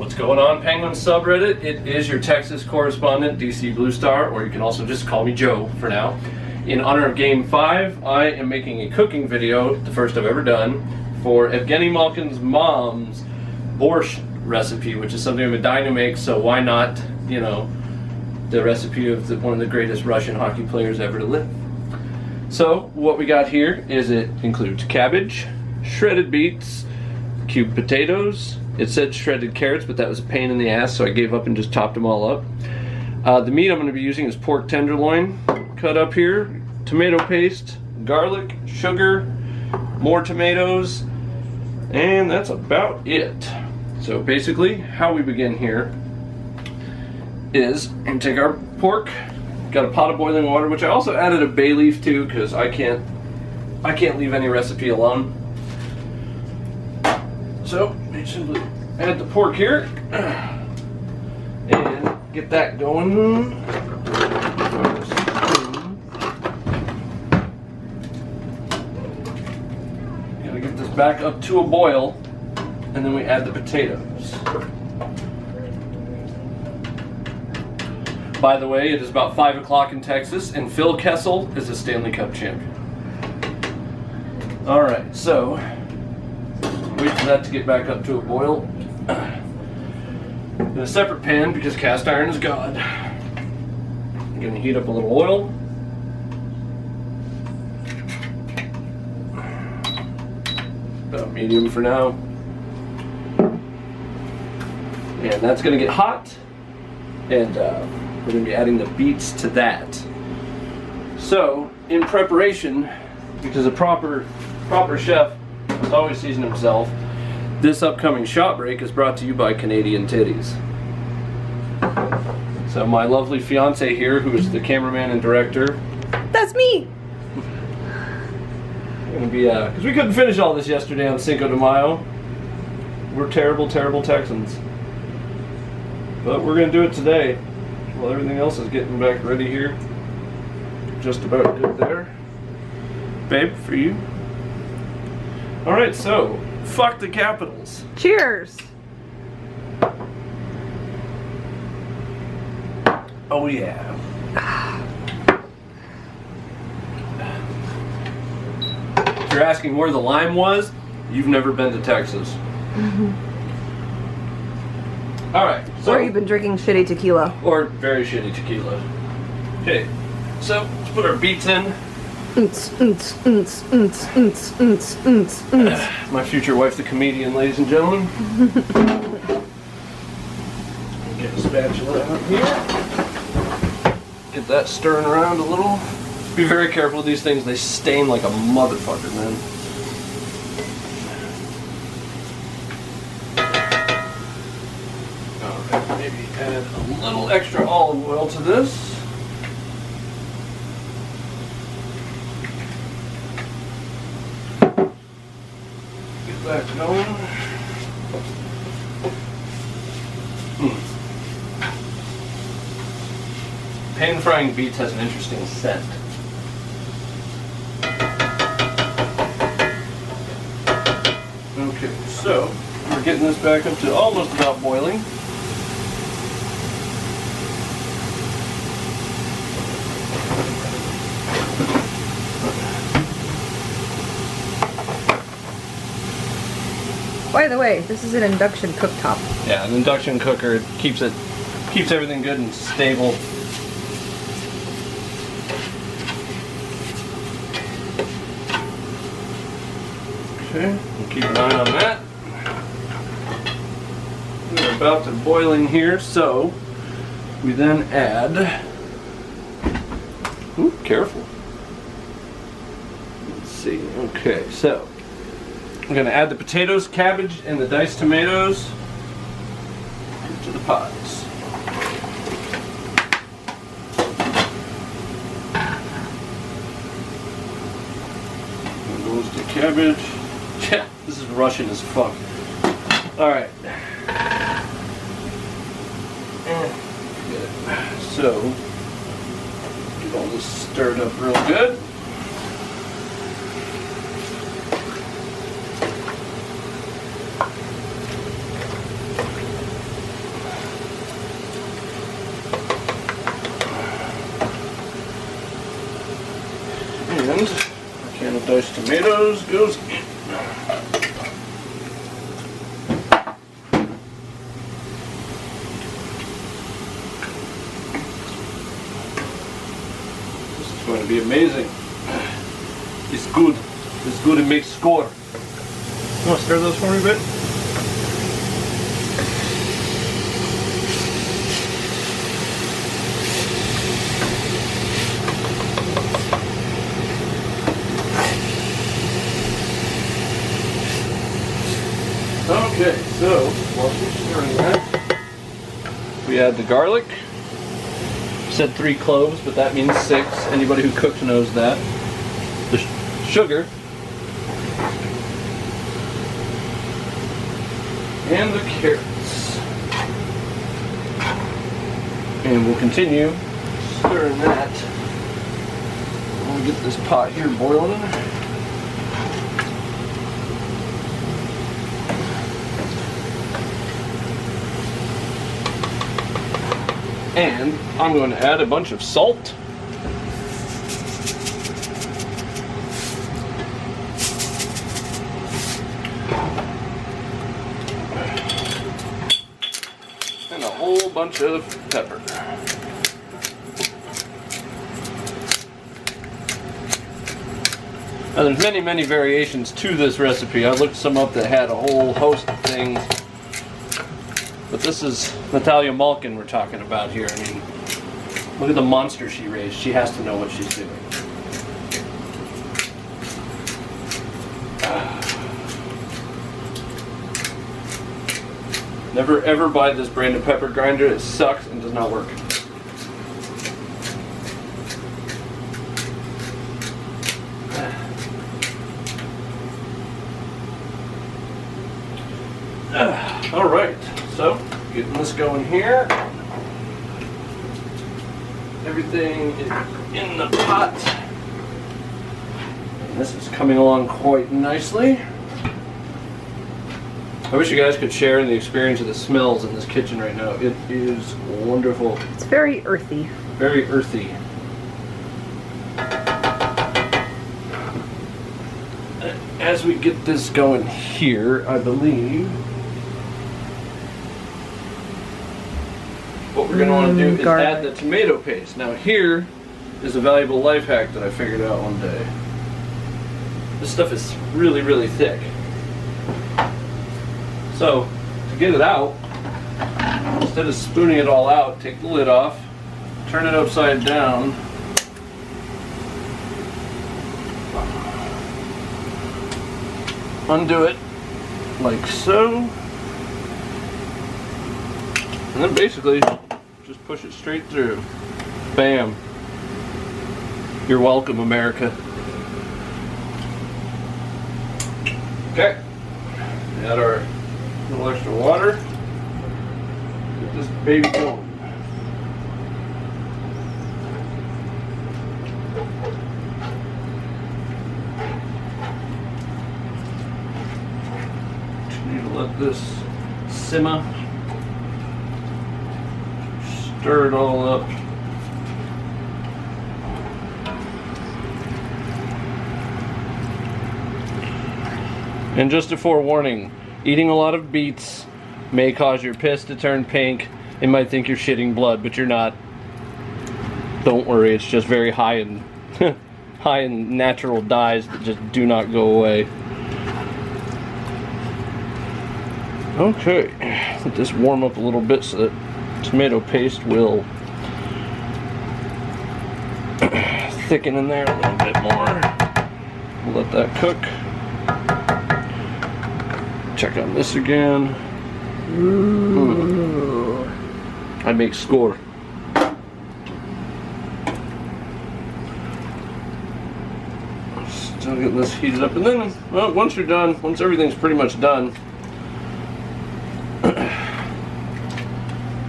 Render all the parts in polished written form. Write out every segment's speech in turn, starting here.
What's going on, Penguin subreddit? It is your Texas correspondent, DC Blue Star, or you can also just call me Joe for now. In honor of Game 5, I am making a cooking video, the first I've ever done, for Evgeni Malkin's mom's Borscht recipe, which is something I've been dying to make, so why not, you know, the recipe of one of the greatest Russian hockey players ever to live. So, what we got here is it includes cabbage, shredded beets, cubed potatoes. It said shredded carrots, but that was a pain in the ass, so I gave up and just chopped them all up. The meat I'm going to be using is pork tenderloin, cut up here, tomato paste, garlic, sugar, more tomatoes, and that's about it. So basically, how we begin here is and take our pork, got a pot of boiling water, which I also added a bay leaf to because I can't leave any recipe alone. So we simply add the pork here and get that going. Gotta get this back up to a boil, and then we add the potatoes. By the way, it is about 5 o'clock in Texas, and Phil Kessel is a Stanley Cup champion. Alright, so wait for that to get back up to a boil. In a separate pan, because cast iron is God. I'm going to heat up a little oil. About medium for now. And that's going to get hot. And we're going to be adding the beets to that. So, in preparation, because a proper chef always season himself, this upcoming shot break is brought to you by Canadian Titties. So my lovely fiance here, who is the cameraman and director. That's me! Gonna be, because we couldn't finish all this yesterday on Cinco de Mayo. We're terrible, terrible Texans. But we're gonna do it today. While everything else is getting back ready here. Just about good there. Babe, for you. Alright, so, fuck the Capitals. Cheers! Oh yeah. If you're asking where the lime was, you've never been to Texas. Alright, so... Or you've been drinking shitty tequila. Or very shitty tequila. Okay, so let's put our beets in. My future wife, the comedian, ladies and gentlemen. Get a spatula out here. Get that stirring around a little. Be very careful with these things. They stain like a motherfucker, man. Okay, maybe add a little extra olive oil to this. That going. Pan frying beets has an interesting scent. Okay, so we're getting this back up to almost about boiling. By the way, this is an induction cooktop. Yeah, an induction cooker keeps everything good and stable. Okay, we'll keep an eye on that. We're about to boiling here, so we then add. Ooh, careful. Let's see. Okay, so I'm going to add the potatoes, cabbage, and the diced tomatoes to the pots. And goes the cabbage. Yeah, this is Russian as fuck. Alright. So, get all this stirred up real good. diced tomatoes goes in. This is going to be amazing. It's good. It's good. It makes score. You want to stir those for me a bit? Okay, so while we're stirring that, we add the garlic. Said 3 cloves, but that means 6. Anybody who cooks knows that. The sugar. And the carrots. And we'll continue stirring that. We'll get this pot here boiling. And I'm going to add a bunch of salt. And a whole bunch of pepper. Now there's many variations to this recipe. I looked some up that had a whole host of things. But this is Natalia Malkin we're talking about here. I mean, look at the monster she raised. She has to know what she's doing. Never ever buy this brand of pepper grinder. It sucks and does not work. All right. So, getting this going here. Everything is in the pot. And this is coming along quite nicely. I wish you guys could share in the experience of the smells in this kitchen right now. It is wonderful. It's very earthy. Very earthy. As we get this going here, I believe what we're going to want to do is add the tomato paste. Now here is a valuable life hack that I figured out one day. This stuff is really thick. So to get it out, instead of spooning it all out, take the lid off, turn it upside down, undo it like so, and then basically just push it straight through. Bam. You're welcome, America. Okay. Add our little extra water. Get this baby going. Need to let this simmer. Stir it all up. And just a forewarning, eating a lot of beets may cause your piss to turn pink. It might think you're shitting blood, but you're not. Don't worry, it's just very high in high in natural dyes that just do not go away. Okay, let this warm up a little bit so that tomato paste will thicken in there a little bit more. We'll let that cook. Check on this again. Ooh. I make score. Still getting this heated up, and then well, once you're done, once everything's pretty much done,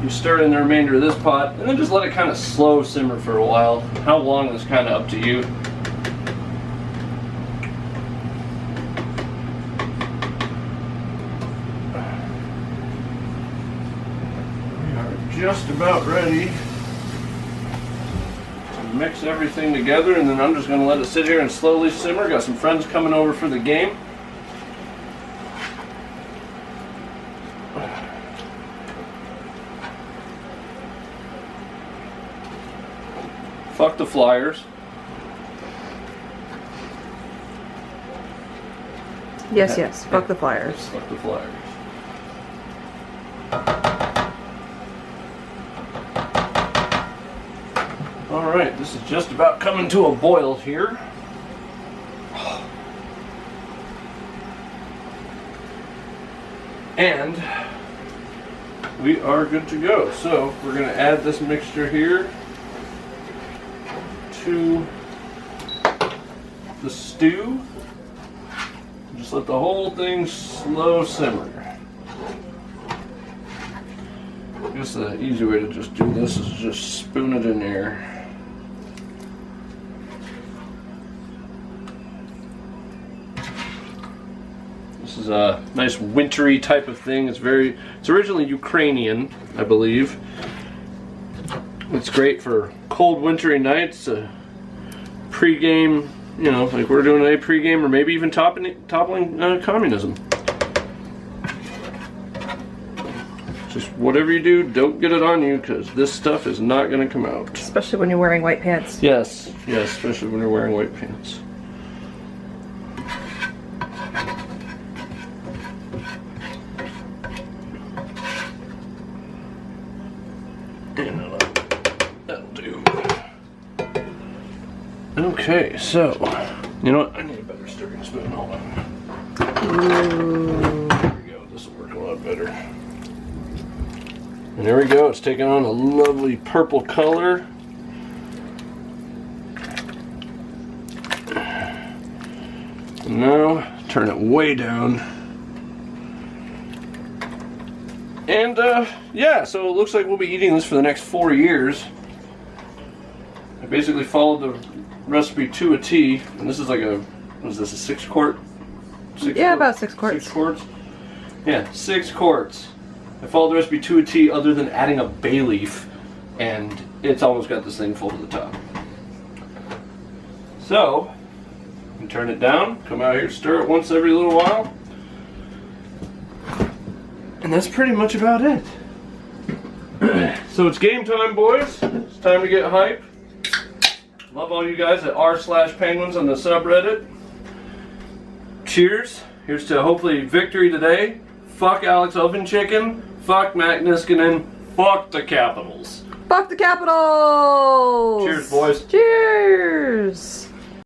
you stir in the remainder of this pot, and then just let it kind of slow simmer for a while. How long is kind of up to you. Just about ready to mix everything together, and then I'm just going to let it sit here and slowly simmer. Got some friends coming over for the game. Fuck the Flyers. Yes, yes. Fuck the Flyers. Yes, fuck the Flyers. Alright, this is just about coming to a boil here. And we are good to go. So we're going to add this mixture here to the stew. Just let the whole thing slow simmer. I guess the easy way to just do this is just spoon it in there. This is a nice wintry type of thing. It's originally Ukrainian, I believe. It's great for cold wintry nights, pre-game, you know, like we're doing a pre-game, or maybe even toppling communism. Just whatever you do, don't get it on you, because this stuff is not going to come out. Especially when you're wearing white pants. Yes, yes, especially when you're wearing white pants. And that'll do. Okay, so, you know what? I need a better stirring spoon. Hold on. Ooh. There we go. This will work a lot better. And there we go. It's taking on a lovely purple color. And now, turn it way down. And, yeah, so it looks like we'll be eating this for the next 4 years. I basically followed the recipe to a T, and this is like a, what is this, a 6 quart? About 6 quarts. 6 quarts? Yeah, 6 quarts. I followed the recipe to a T other than adding a bay leaf, and it's almost got this thing full to the top. So, you can turn it down, come out here, stir it once every little while. And that's pretty much about it. So it's game time, boys. It's time to get hype. Love all you guys at r/penguins on the subreddit. Cheers. Here's to hopefully victory today. Fuck Alex Oven Chicken. Fuck Matt Niskanen. Fuck the Capitals. Fuck the Capitals! Cheers, boys. Cheers!